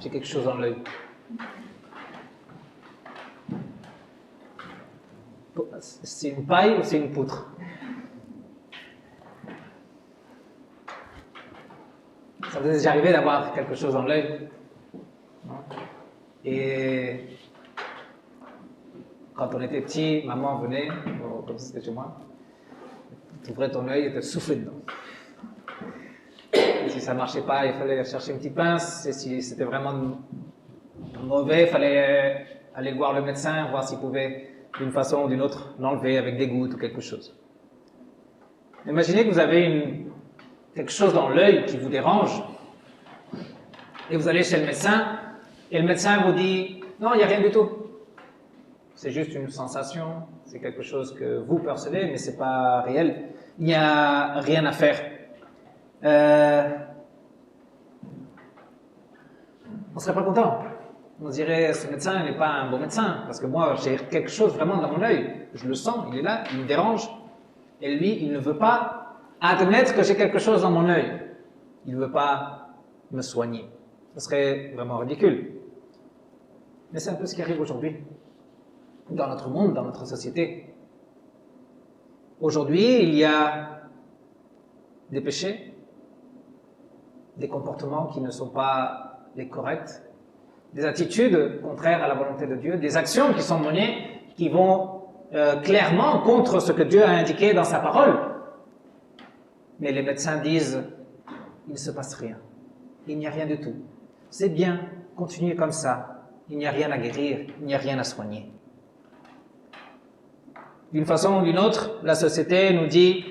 j'ai quelque chose dans l'œil. C'est une paille ou c'est une poutre? Ça vous est déjà arrivé d'avoir quelque chose dans l'œil? Et quand on était petit, maman venait, comme c'était chez moi, tu ouvrais ton œil et te soufflais dedans. Et si ça ne marchait pas, il fallait chercher une petite pince. Et si c'était vraiment mauvais, il fallait aller voir le médecin, voir s'il pouvait, d'une façon ou d'une autre, l'enlever avec des gouttes ou quelque chose. Imaginez que vous avez quelque chose dans l'œil qui vous dérange, et vous allez chez le médecin, et le médecin vous dit « Non, il n'y a rien du tout. C'est juste une sensation, c'est quelque chose que vous percevez, mais ce n'est pas réel. Il n'y a rien à faire. » On ne serait pas content. On dirait, ce médecin n'est pas un bon médecin, parce que moi, j'ai quelque chose vraiment dans mon œil. Je le sens, il est là, il me dérange. Et lui, il ne veut pas admettre que j'ai quelque chose dans mon œil. Il ne veut pas me soigner. Ce serait vraiment ridicule. Mais c'est un peu ce qui arrive aujourd'hui, dans notre monde, dans notre société. Aujourd'hui, il y a des péchés, des comportements qui ne sont pas les corrects, des attitudes contraires à la volonté de Dieu, des actions qui sont menées qui vont clairement contre ce que Dieu a indiqué dans sa parole. Mais les médecins disent, il ne se passe rien, il n'y a rien du tout. C'est bien, continuez comme ça, il n'y a rien à guérir, il n'y a rien à soigner. D'une façon ou d'une autre, la société nous dit,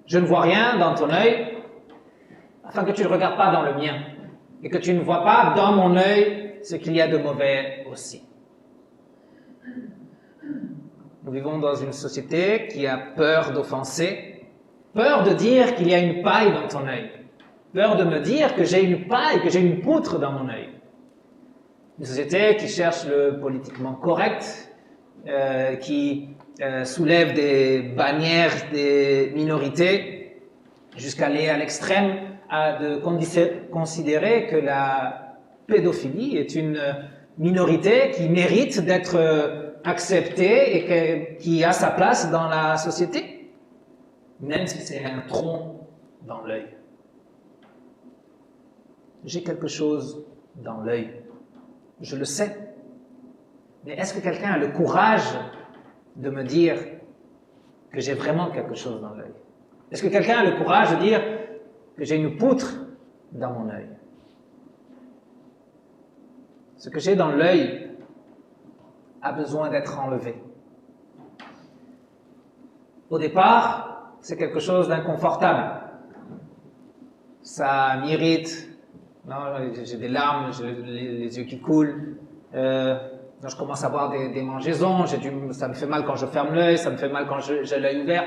je ne vois rien dans ton œil, afin que tu ne regardes pas dans le mien, et que tu ne vois pas dans mon œil ce qu'il y a de mauvais aussi. Nous vivons dans une société qui a peur d'offenser, peur de dire qu'il y a une paille dans ton œil, peur de me dire que j'ai une paille, que j'ai une poutre dans mon œil. Une société qui cherche le politiquement correct, qui soulève des bannières des minorités, jusqu'à aller à l'extrême de considérer que la pédophilie est une minorité qui mérite d'être acceptée et qui a sa place dans la société, même si c'est un tronc dans l'œil. J'ai quelque chose dans l'œil, je le sais, mais est-ce que quelqu'un a le courage de me dire que j'ai vraiment quelque chose dans l'œil? Est-ce que quelqu'un a le courage de dire que j'ai une poutre dans mon œil? Ce que j'ai dans l'œil a besoin d'être enlevé. Au départ, c'est quelque chose d'inconfortable. Ça m'irrite. Non, j'ai des larmes, j'ai les yeux qui coulent. Je commence à avoir des mangeaisons. Ça me fait mal quand je ferme l'œil, ça me fait mal quand j'ai l'œil ouvert.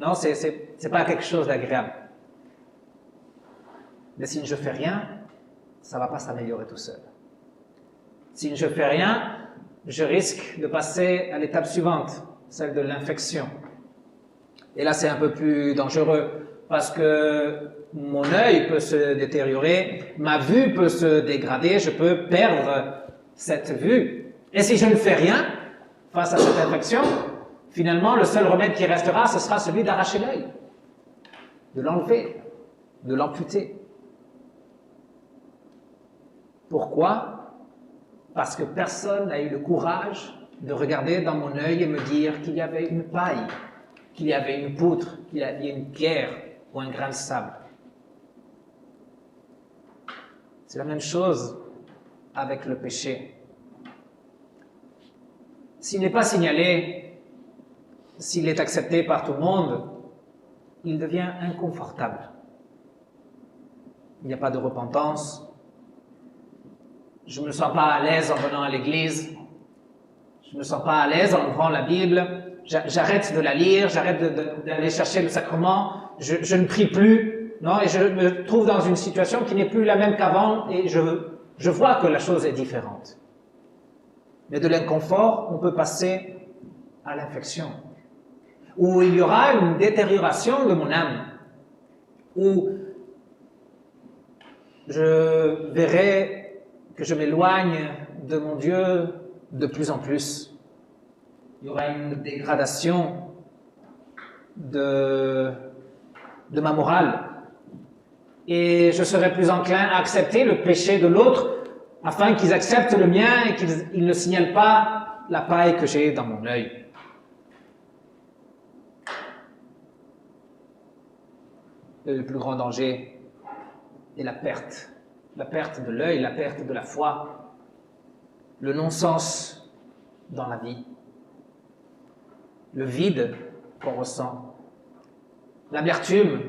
Non, c'est pas quelque chose d'agréable. Mais si je ne fais rien, ça ne va pas s'améliorer tout seul. Si je ne fais rien, je risque de passer à l'étape suivante, celle de l'infection. Et là, c'est un peu plus dangereux, parce que mon œil peut se détériorer, ma vue peut se dégrader, je peux perdre cette vue. Et si je ne fais rien face à cette infection, finalement, le seul remède qui restera, ce sera celui d'arracher l'œil, de l'enlever, de l'amputer. Pourquoi? Parce que personne n'a eu le courage de regarder dans mon œil et me dire qu'il y avait une paille, qu'il y avait une poutre, qu'il y avait une pierre ou un grain de sable. C'est la même chose avec le péché. S'il n'est pas signalé, s'il est accepté par tout le monde, il devient inconfortable. Il n'y a pas de repentance. Je ne me sens pas à l'aise en venant à l'église. Je ne me sens pas à l'aise en ouvrant la Bible. J'arrête de la lire, j'arrête d'aller chercher le sacrement. Je ne prie plus. Non, et je me trouve dans une situation qui n'est plus la même qu'avant et je vois que la chose est différente. Mais de l'inconfort, on peut passer à l'infection, où il y aura une détérioration de mon âme, où je verrai que je m'éloigne de mon Dieu de plus en plus. Il y aura une dégradation de ma morale. Et je serai plus enclin à accepter le péché de l'autre afin qu'ils acceptent le mien et qu'ils ne signalent pas la paille que j'ai dans mon œil. Le plus grand danger est la perte de l'œil, la perte de la foi, le non-sens dans la vie, le vide qu'on ressent, l'amertume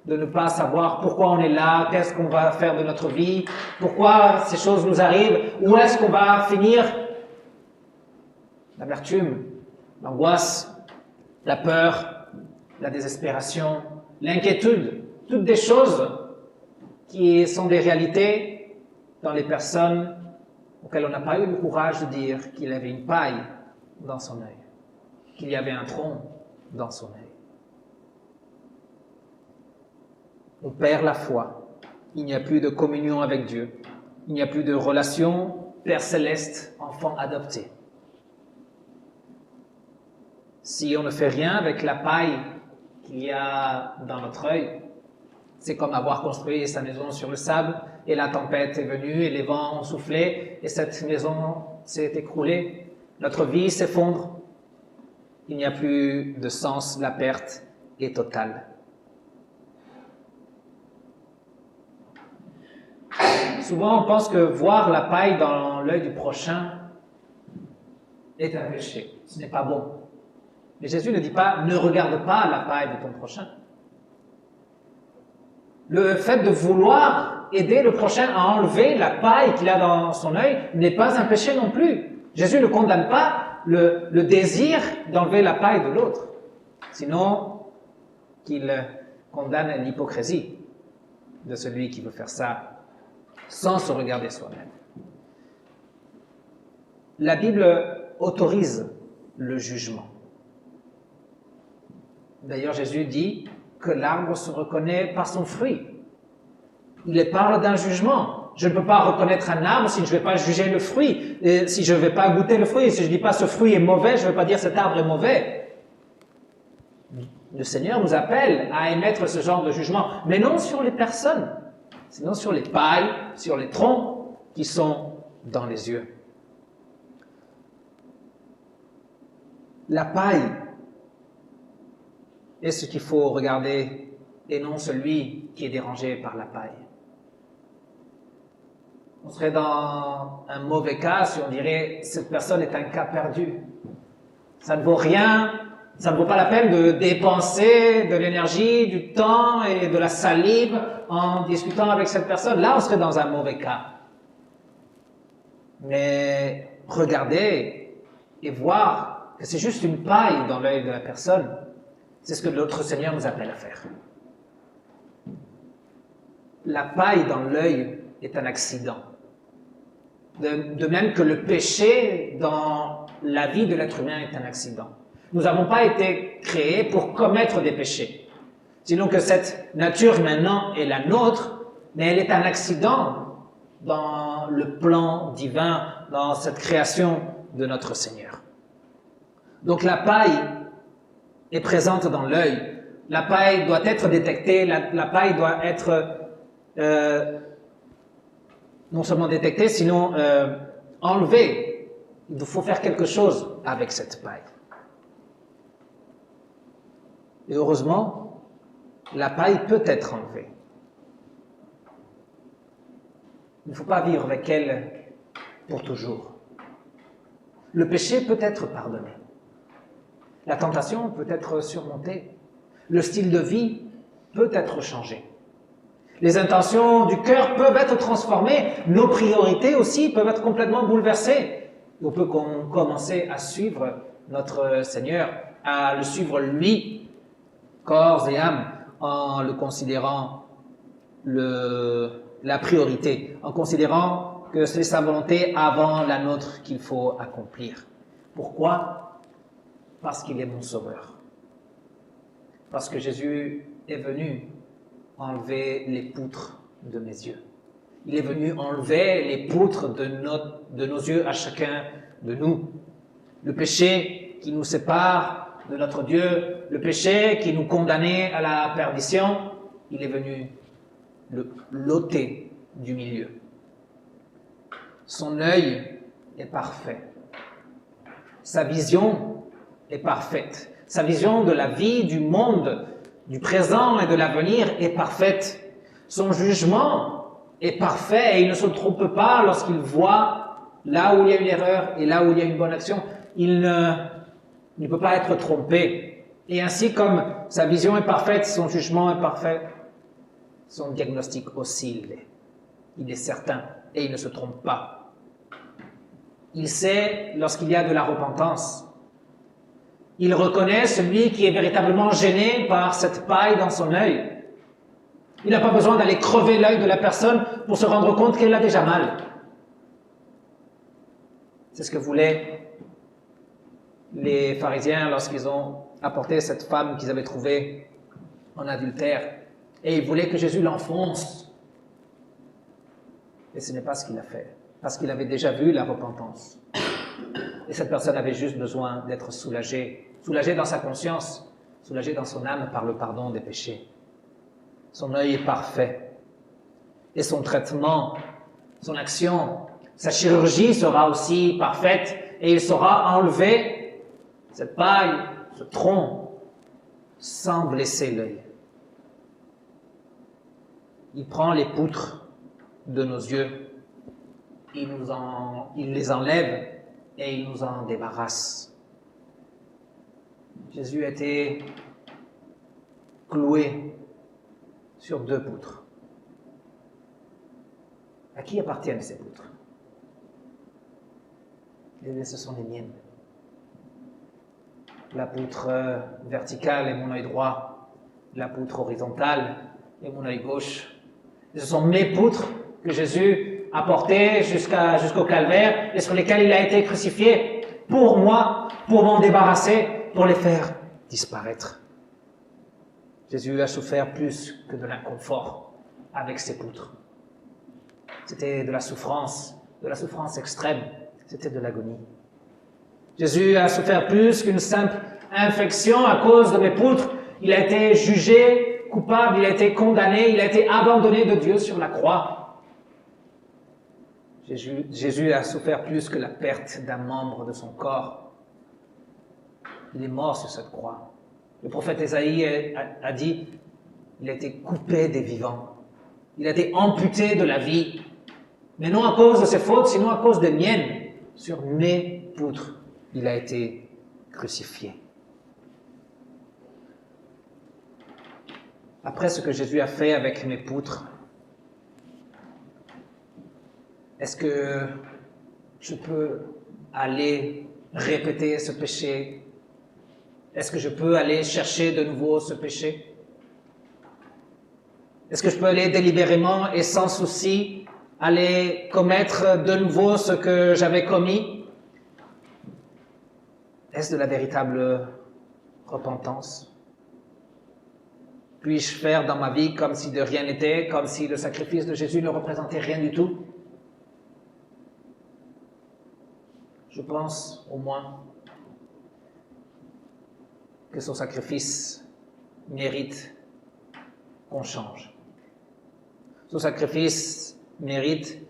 de ne pas savoir pourquoi on est là, qu'est-ce qu'on va faire de notre vie, pourquoi ces choses nous arrivent, où est-ce qu'on va finir. L'amertume, l'angoisse, la peur, la désespération, l'inquiétude, toutes des choses qui sont des réalités dans les personnes auxquelles on n'a pas eu le courage de dire qu'il avait une paille dans son œil, qu'il y avait un tronc dans son œil. On perd la foi, il n'y a plus de communion avec Dieu, il n'y a plus de relation Père Céleste, enfant adopté. Si on ne fait rien avec la paille qu'il y a dans notre œil, c'est comme avoir construit sa maison sur le sable et la tempête est venue et les vents ont soufflé et cette maison s'est écroulée. Notre vie s'effondre. Il n'y a plus de sens, la perte est totale. Souvent, on pense que voir la paille dans l'œil du prochain est un péché. Ce n'est pas bon. Mais Jésus ne dit pas « ne regarde pas la paille de ton prochain ». Le fait de vouloir aider le prochain à enlever la paille qu'il a dans son œil n'est pas un péché non plus. Jésus ne condamne pas le désir d'enlever la paille de l'autre, sinon qu'il condamne l'hypocrisie de celui qui veut faire ça sans se regarder soi-même. La Bible autorise le jugement. D'ailleurs, Jésus dit que l'arbre se reconnaît par son fruit. Il parle d'un jugement. Je ne peux pas reconnaître un arbre si je ne vais pas juger le fruit, et si je ne vais pas goûter le fruit. Si je ne dis pas ce fruit est mauvais, je ne vais pas dire cet arbre est mauvais. Le Seigneur nous appelle à émettre ce genre de jugement, mais non sur les personnes, sinon sur les pailles, sur les troncs qui sont dans les yeux. La paille est ce qu'il faut regarder et non celui qui est dérangé par la paille. On serait dans un mauvais cas si on dirait cette personne est un cas perdu. Ça ne vaut rien, ça ne vaut pas la peine de dépenser de l'énergie, du temps et de la salive en discutant avec cette personne. Là, on serait dans un mauvais cas. Mais regardez et voir que c'est juste une paille dans l'œil de la personne, c'est ce que notre Seigneur nous appelle à faire. La paille dans l'œil est un accident. De même que le péché dans la vie de l'être humain est un accident. Nous n'avons pas été créés pour commettre des péchés. Sinon que cette nature maintenant est la nôtre, mais elle est un accident dans le plan divin, dans cette création de notre Seigneur. Donc la paille est présente dans l'œil. La paille doit être détectée, la paille doit être non seulement détectée, sinon enlevée. Il faut faire quelque chose avec cette paille. Et heureusement, la paille peut être enlevée. Il ne faut pas vivre avec elle pour toujours. Le péché peut être pardonné. La tentation peut être surmontée. Le style de vie peut être changé. Les intentions du cœur peuvent être transformées. Nos priorités aussi peuvent être complètement bouleversées. On peut commencer à suivre notre Seigneur, à le suivre lui, corps et âme, en le considérant la priorité, en considérant que c'est sa volonté avant la nôtre qu'il faut accomplir. Pourquoi ? Parce qu'il est mon sauveur. Parce que Jésus est venu enlever les poutres de mes yeux. Il est venu enlever les poutres de nos yeux à chacun de nous. Le péché qui nous sépare de notre Dieu, le péché qui nous condamnait à la perdition, il est venu l'ôter du milieu. Son œil est parfait. Sa vision est parfaite. Sa vision de la vie, du monde, du présent et de l'avenir est parfaite. Son jugement est parfait et il ne se trompe pas lorsqu'il voit là où il y a une erreur et là où il y a une bonne action. Il ne peut pas être trompé. Et ainsi comme sa vision est parfaite, son jugement est parfait, son diagnostic aussi l'est. Il est certain et il ne se trompe pas. Il sait lorsqu'il y a de la repentance. Il reconnaît celui qui est véritablement gêné par cette paille dans son œil. Il n'a pas besoin d'aller crever l'œil de la personne pour se rendre compte qu'elle a déjà mal. C'est ce que voulaient les pharisiens lorsqu'ils ont apporté cette femme qu'ils avaient trouvée en adultère. Et ils voulaient que Jésus l'enfonce. Et ce n'est pas ce qu'il a fait, parce qu'il avait déjà vu la repentance. Et cette personne avait juste besoin d'être soulagée, soulagée dans sa conscience, soulagée dans son âme par le pardon des péchés. Son œil est parfait. Et son traitement, son action, sa chirurgie sera aussi parfaite et il saura enlever cette paille, ce tronc, sans blesser l'œil. Il prend les poutres de nos yeux, il les enlève et il nous en débarrasse. Jésus a été cloué sur 2 poutres. À qui appartiennent ces poutres? Eh bien, ce sont les miennes. La poutre verticale est mon œil droit, la poutre horizontale est mon œil gauche. Et ce sont mes poutres que Jésus a portées jusqu'au calvaire et sur lesquelles il a été crucifié pour moi, pour m'en débarrasser, pour les faire disparaître. Jésus a souffert plus que de l'inconfort avec ses poutres. C'était de la souffrance extrême, c'était de l'agonie. Jésus a souffert plus qu'une simple infection à cause de mes poutres. Il a été jugé coupable, il a été condamné, il a été abandonné de Dieu sur la croix. Jésus a souffert plus que la perte d'un membre de son corps. Il est mort sur cette croix. Le prophète Ésaïe a dit, il a été coupé des vivants. Il a été amputé de la vie. Mais non à cause de ses fautes, sinon à cause des miennes. Sur mes poutres, il a été crucifié. Après ce que Jésus a fait avec mes poutres, est-ce que je peux aller répéter ce péché? Est-ce que je peux aller chercher de nouveau ce péché? Est-ce que je peux aller délibérément et sans souci aller commettre de nouveau ce que j'avais commis? Est-ce de la véritable repentance? Puis-je faire dans ma vie comme si de rien n'était, comme si le sacrifice de Jésus ne représentait rien du tout? Je pense au moins que son sacrifice mérite qu'on change. Son sacrifice mérite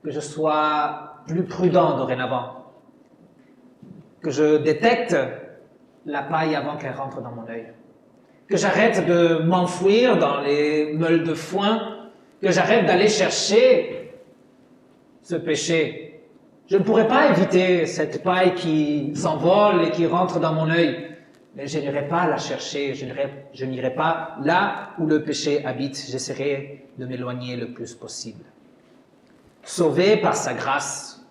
que je sois plus prudent dorénavant, que je détecte la paille avant qu'elle rentre dans mon œil, que j'arrête de m'enfouir dans les meules de foin, que j'arrête d'aller chercher ce péché. Je ne pourrais pas éviter cette paille qui s'envole et qui rentre dans mon œil. Mais je n'irai pas la chercher, je n'irai pas là où le péché habite, j'essaierai de m'éloigner le plus possible. Sauvé par sa grâce,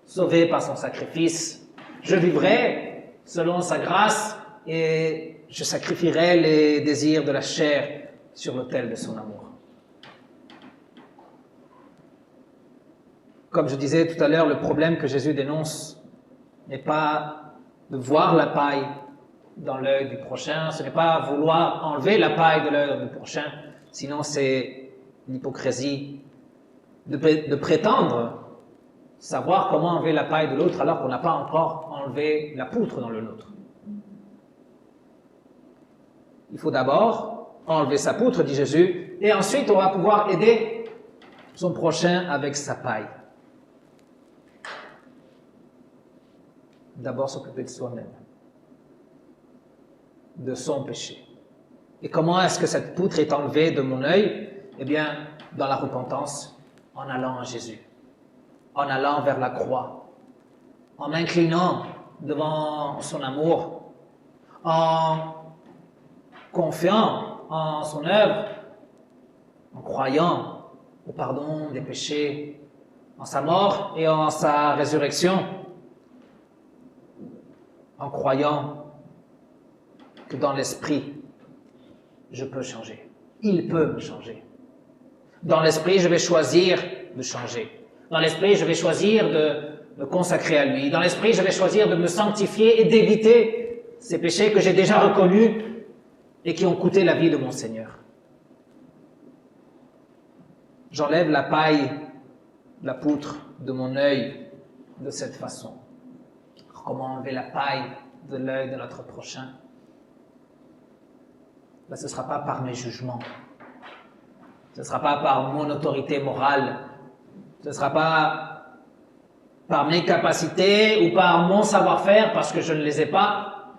sauvé par son sacrifice, je vivrai selon sa grâce et je sacrifierai les désirs de la chair sur l'autel de son amour. Comme je disais tout à l'heure, le problème que Jésus dénonce n'est pas de voir la paille dans l'œil du prochain, ce n'est pas vouloir enlever la paille de l'œil du prochain, sinon c'est l'hypocrisie de prétendre savoir comment enlever la paille de l'autre alors qu'on n'a pas encore enlevé la poutre dans le nôtre. Il faut d'abord enlever sa poutre, dit Jésus, et ensuite on va pouvoir aider son prochain avec sa paille. D'abord s'occuper de soi-même, de son péché. Et comment est-ce que cette poutre est enlevée de mon œil? Eh bien, dans la repentance, en allant à Jésus, en allant vers la croix, en m'inclinant devant son amour, en confiant en son œuvre, en croyant au pardon des péchés, en sa mort et en sa résurrection, en croyant que dans l'esprit, je peux changer. Il peut me changer. Dans l'esprit, je vais choisir de changer. Dans l'esprit, je vais choisir de me consacrer à lui. Dans l'esprit, je vais choisir de me sanctifier et d'éviter ces péchés que j'ai déjà reconnus et qui ont coûté la vie de mon Seigneur. J'enlève la paille, la poutre de mon œil de cette façon. Comment enlever la paille de l'œil de notre prochain? Ben, ce ne sera pas par mes jugements. Ce ne sera pas par mon autorité morale. Ce ne sera pas par mes capacités ou par mon savoir-faire parce que je ne les ai pas.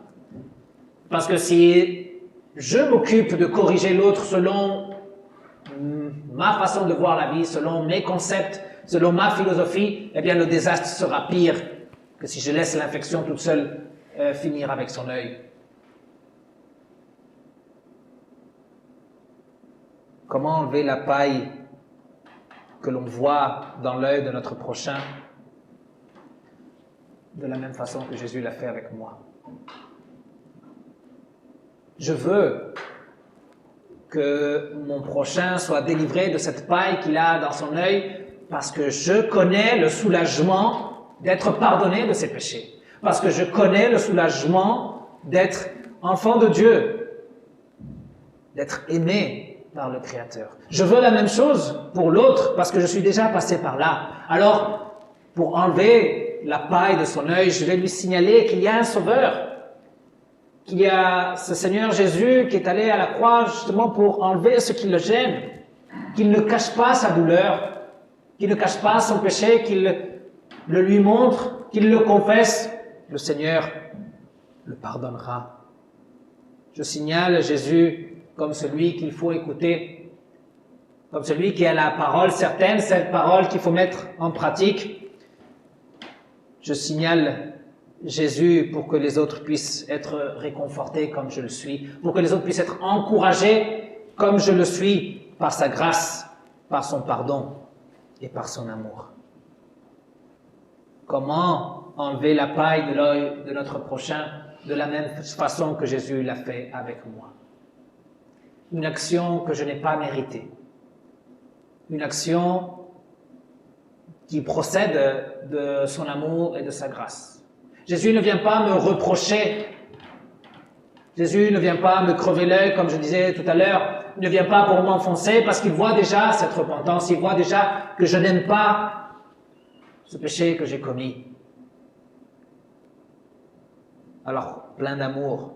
Parce que si je m'occupe de corriger l'autre selon ma façon de voir la vie, selon mes concepts, selon ma philosophie, eh bien le désastre sera pire que si je laisse l'infection toute seule finir avec son œil. Comment enlever la paille que l'on voit dans l'œil de notre prochain de la même façon que Jésus l'a fait avec moi? Je veux que mon prochain soit délivré de cette paille qu'il a dans son œil parce que je connais le soulagement d'être pardonné de ses péchés. Parce que je connais le soulagement d'être enfant de Dieu, d'être aimé par le Créateur. Je veux la même chose pour l'autre parce que je suis déjà passé par là. Alors, pour enlever la paille de son œil, je vais lui signaler qu'il y a un Sauveur, qu'il y a ce Seigneur Jésus qui est allé à la croix justement pour enlever ce qui le gêne, qu'il ne cache pas sa douleur, qu'il ne cache pas son péché, qu'il le lui montre, qu'il le confesse. Le Seigneur le pardonnera. Je signale Jésus comme celui qu'il faut écouter, comme celui qui a la parole certaine, cette parole qu'il faut mettre en pratique. Je signale Jésus pour que les autres puissent être réconfortés comme je le suis, pour que les autres puissent être encouragés comme je le suis par sa grâce, par son pardon et par son amour. Comment enlever la paille de l'œil de notre prochain de la même façon que Jésus l'a fait avec moi? Une action que je n'ai pas méritée. Une action qui procède de son amour et de sa grâce. Jésus ne vient pas me reprocher. Jésus ne vient pas me crever l'œil, comme je disais tout à l'heure. Il ne vient pas pour m'enfoncer parce qu'il voit déjà cette repentance. Il voit déjà que je n'aime pas ce péché que j'ai commis. Alors, plein d'amour,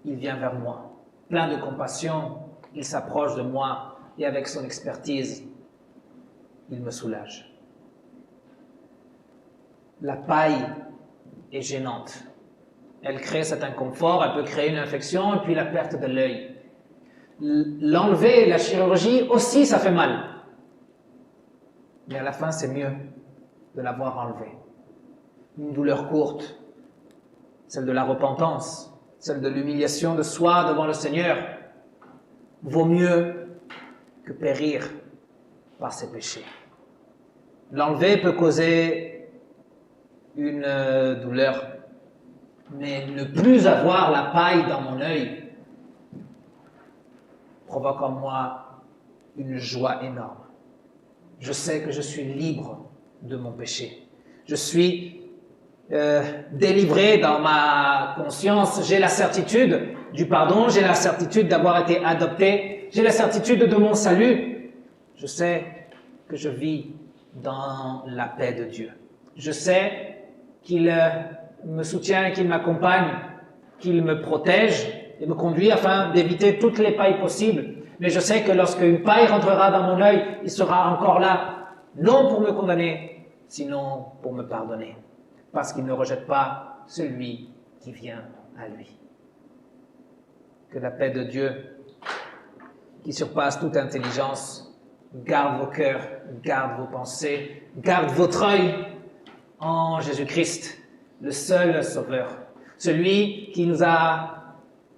il vient vers moi. Plein de compassion, il s'approche de moi et avec son expertise, il me soulage. La paille est gênante. Elle crée cet inconfort, elle peut créer une infection et puis la perte de l'œil. L'enlever, la chirurgie aussi, ça fait mal. Mais à la fin, c'est mieux de l'avoir enlevé. Une douleur courte, celle de la repentance, celle de l'humiliation de soi devant le Seigneur, vaut mieux que périr par ses péchés. L'enlever peut causer une douleur, mais ne plus avoir la paille dans mon œil provoque en moi une joie énorme. Je sais que je suis libre de mon péché. Je suis délivré dans ma conscience. J'ai la certitude du pardon, j'ai la certitude d'avoir été adopté, j'ai la certitude de mon salut. Je sais que je vis dans la paix de Dieu. Je sais qu'il me soutient, qu'il m'accompagne, qu'il me protège et me conduit afin d'éviter toutes les pailles possibles. Mais je sais que lorsqu'une paille rentrera dans mon œil, il sera encore là, non pour me condamner, sinon pour me pardonner, parce qu'il ne rejette pas celui qui vient à lui. Que la paix de Dieu, qui surpasse toute intelligence, garde vos cœurs, garde vos pensées, garde votre œil en Jésus-Christ, le seul Sauveur, celui qui nous a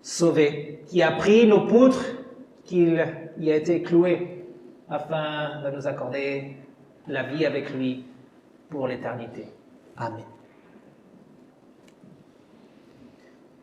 sauvés, qui a pris nos poutres, qu'il y a été cloué afin de nous accorder la vie avec lui pour l'éternité. Amen.